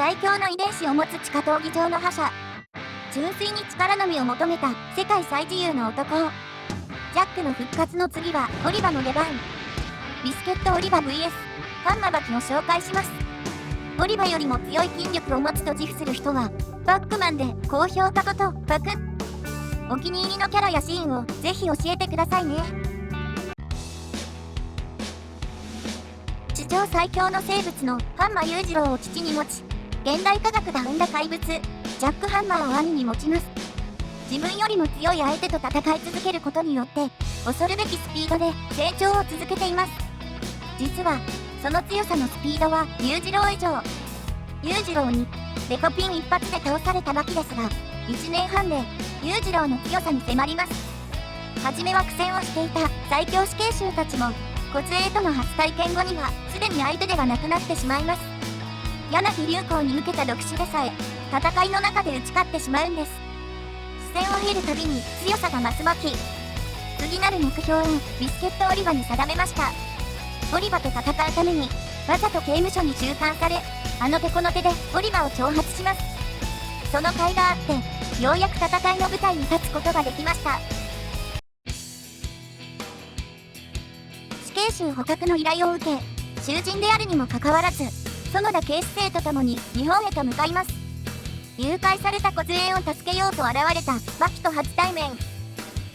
最強の遺伝子を持つ地下闘技場の覇者。純粋に力のみを求めた世界最自由の男。ジャックの復活の次はオリバの出番。ビスケットオリバ vs ハンマバキを紹介します。オリバよりも強い筋力を持つと自負する人はバックマンで高評価ことパク。お気に入りのキャラやシーンをぜひ教えてくださいね。史上最強の生物のハンマ裕次郎を父に持ち、現代科学が生んだ怪物ジャックハンマーを兄に持ちます。自分よりも強い相手と戦い続けることによって恐るべきスピードで成長を続けています。実はその強さのスピードは裕次郎以上。裕次郎にデコピン一発で倒されたバキですが、1年半で裕次郎の強さに迫ります。初めは苦戦をしていた最強死刑囚たちも骨影との初体験後にはすでに相手ではなくなってしまいます。柳流行に受けた毒死でさえ戦いの中で打ち勝ってしまうんです。視線を経るたびに強さが増すバキ。次なる目標をビスケットオリバに定めました。オリバと戦うためにわざと刑務所に収監され、あの手この手でオリバを挑発します。その甲斐があってようやく戦いの舞台に立つことができました。死刑囚捕獲の依頼を受け、囚人であるにもかかわらず園田警視正と共に日本へと向かいます。誘拐された梢を助けようと現れたバキと初対面。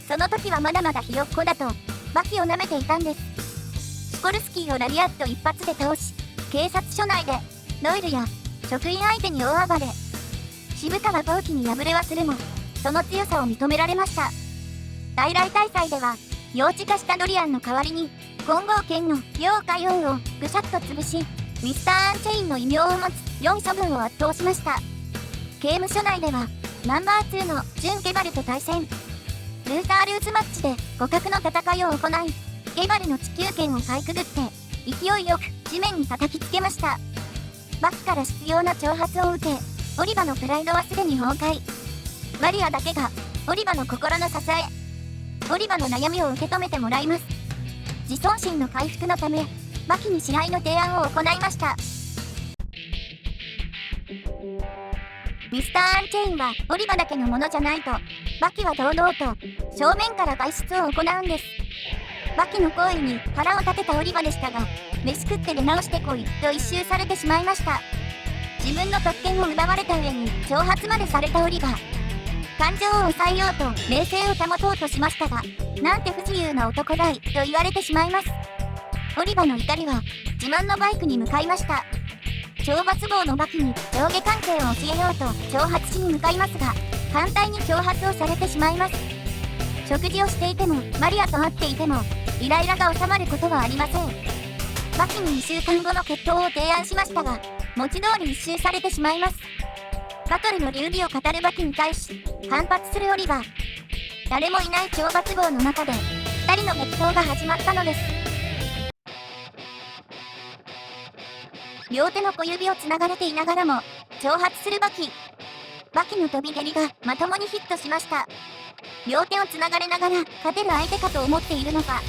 その時はまだまだひよっこだとバキを舐めていたんです。シコルスキーをラリアット一発で倒し、警察署内でノイルや職員相手に大暴れ。渋川豪輝に敗れはするもその強さを認められました。大来大祭では幼稚化したドリアンの代わりに金剛剣の陽海王をぐしゃっと潰し、ミスターアンチェインの異名を持つ4処分を圧倒しました。刑務所内ではナンバー2のジュン・ゲバルと対戦。ルーザールーズマッチで互角の戦いを行い、ゲバルの地球圏をかいくぐって勢いよく地面に叩きつけました。バキから執拗な挑発を受け、オリバのプライドはすでに崩壊。マリアだけがオリバの心の支え。オリバの悩みを受け止めてもらいます。自尊心の回復のためバキに試合の提案を行いました。ミスターアンチェインはオリバだけのものじゃないと、バキは堂々と正面から外出を行うんです。バキの行為に腹を立てたオリバでしたが、飯食って出直してこいと一蹴されてしまいました。自分の特権を奪われた上に挑発までされたオリバ。感情を抑えようと冷静を保とうとしましたが、なんて不自由な男だいと言われてしまいます。オリバの怒りは自慢のバイクに向かいました。懲罰棒のバキに上下関係を教えようと挑発しに向かいますが、反対に挑発をされてしまいます。食事をしていてもマリアと会っていてもイライラが収まることはありません。バキに2週間後の決闘を提案しましたが、文字通り一蹴されてしまいます。バトルの流儀を語るバキに対し反発するオリバー。誰もいない懲罰棒の中で2人の激闘が始まったのです。両手の小指をつながれていながらも挑発するバキ。バキの飛び蹴りがまともにヒットしました。両手をつながれながら勝てる相手かと思っているのか、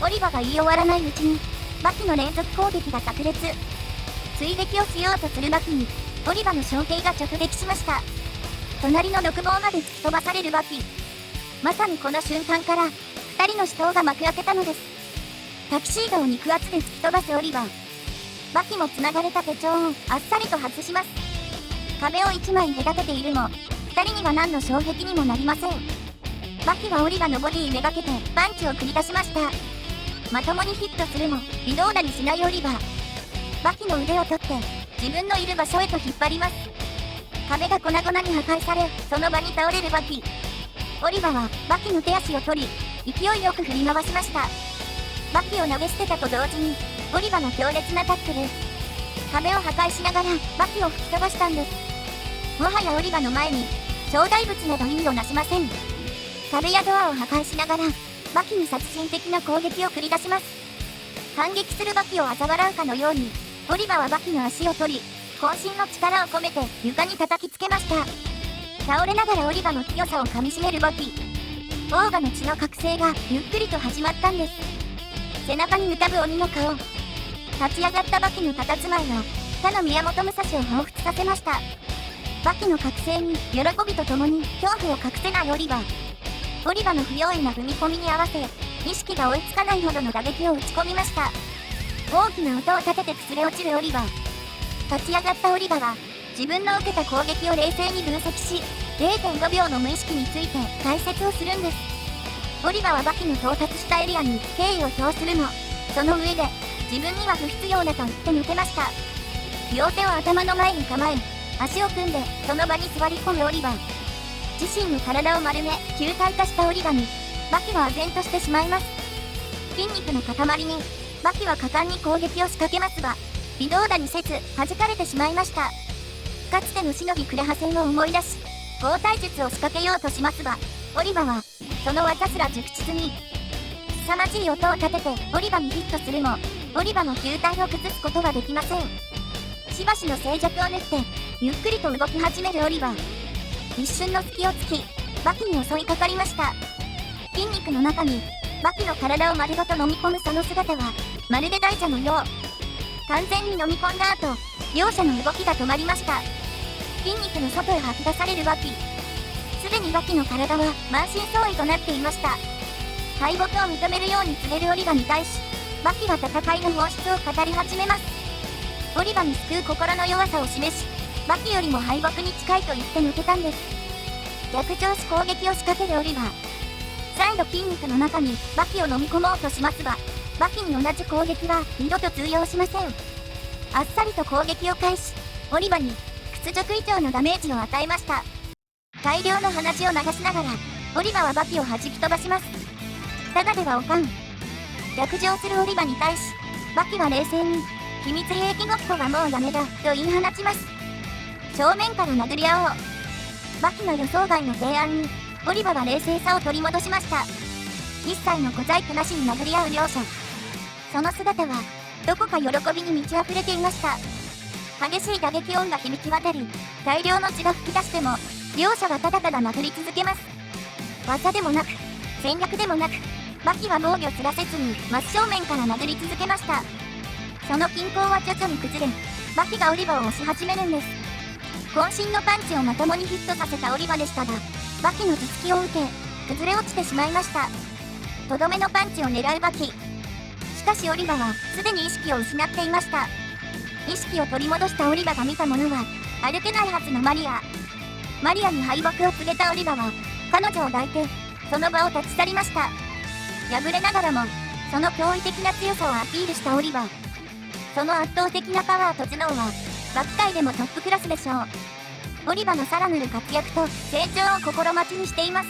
オリバが言い終わらないうちにバキの連続攻撃が炸裂。追撃をしようとするバキにオリバの小兵が直撃しました。隣の独房まで突き飛ばされるバキ。まさにこの瞬間から2人の死闘が幕開けたのです。タキシードを肉厚で突き飛ばすオリバー。バキもつながれた手帳をあっさりと外します。壁を1枚隔てているも2人には何の障壁にもなりません。バキはオリバのボディめがけてパンチを繰り出しました。まともにヒットするも微動だにしないオリバー。バキの腕を取って自分のいる場所へと引っ張ります。壁が粉々に破壊されその場に倒れるバキ。オリバはバキの手足を取り勢いよく振り回しました。バキを投げ捨てたと同時にオリバの強烈なタックル。壁を破壊しながらバキを吹き飛ばしたんです。もはやオリバの前に障害物など意味をなしません。壁やドアを破壊しながらバキに殺人的な攻撃を繰り出します。反撃するバキを嘲笑うかのようにオリバはバキの足を取り渾身の力を込めて床に叩きつけました。倒れながらオリバの強さをかみしめるバキ。オーガの血の覚醒がゆっくりと始まったんです。背中に浮かぶ鬼の顔。立ち上がったバキの佇まいは他の宮本武蔵を彷彿させました。バキの覚醒に喜びとともに恐怖を隠せないオリバの不用意な踏み込みに合わせ、意識が追いつかないほどの打撃を打ち込みました。大きな音を立てて崩れ落ちるオリバ。立ち上がったオリバは、自分の受けた攻撃を冷静に分析し、0.5 秒の無意識について解説をするんです。オリバはバキの到達したエリアに敬意を表するも、その上で、自分には不必要だと言って抜けました。両手を頭の前に構え、足を組んでその場に座り込むオリバ。自身の体を丸め、球体化したオリバに、バキは唖然としてしまいます。筋肉の塊に、バキは果敢に攻撃を仕掛けますが、微動だにせず弾かれてしまいました。かつての忍びクレハ戦を思い出し、合体術を仕掛けようとしますが、オリバは、その技すら熟実に、凄まじい音を立ててオリバにヒットするも、オリバの球体を崩すことができません。しばしの静寂を縫って、ゆっくりと動き始めるオリバ。一瞬の隙を突き、バキに襲いかかりました。筋肉の中に、バキの体を丸ごと飲み込むその姿は、まるで大蛇のよう。完全に飲み込んだ後、両者の動きが止まりました。筋肉の外へ吐き出されるバキ。すでにバキの体は満身創痍となっていました。敗北を認めるように告げるオリバに対し、バキは戦いの本質を語り始めます。オリバに救う心の弱さを示し、バキよりも敗北に近いと言って抜けたんです。逆上し攻撃を仕掛けるオリバ。再度筋肉の中にバキを飲み込もうとしますが、バキに同じ攻撃は二度と通用しません。あっさりと攻撃を開始、オリバに屈辱以上のダメージを与えました。大量の鼻血を流しながら、オリバはバキを弾き飛ばします。ただではおかん。逆上するオリバに対し、バキは冷静に、秘密兵器ごっこはもうやめだ、と言い放ちます。正面から殴り合おう。バキの予想外の提案に、オリバは冷静さを取り戻しました。一切の小細工なしに殴り合う両者。その姿は、どこか喜びに満ち溢れていました。激しい打撃音が響き渡り、大量の血が噴き出しても、両者はただただ殴り続けます。技でもなく、戦略でもなく、バキは防御すらせずに真正面から殴り続けました。その均衡は徐々に崩れ、バキがオリバを押し始めるんです。渾身のパンチをまともにヒットさせたオリバでしたが、バキの頭突きを受け、崩れ落ちてしまいました。とどめのパンチを狙うバキ。しかしオリバはすでに意識を失っていました。意識を取り戻したオリバが見たものは、歩けないはずのマリア。マリアに敗北を告げたオリバは、彼女を抱いて、その場を立ち去りました。敗れながらも、その驚異的な強さをアピールしたオリバ。その圧倒的なパワーと頭脳は、バキ界でもトップクラスでしょう。オリバのさらなる活躍と成長を心待ちにしています。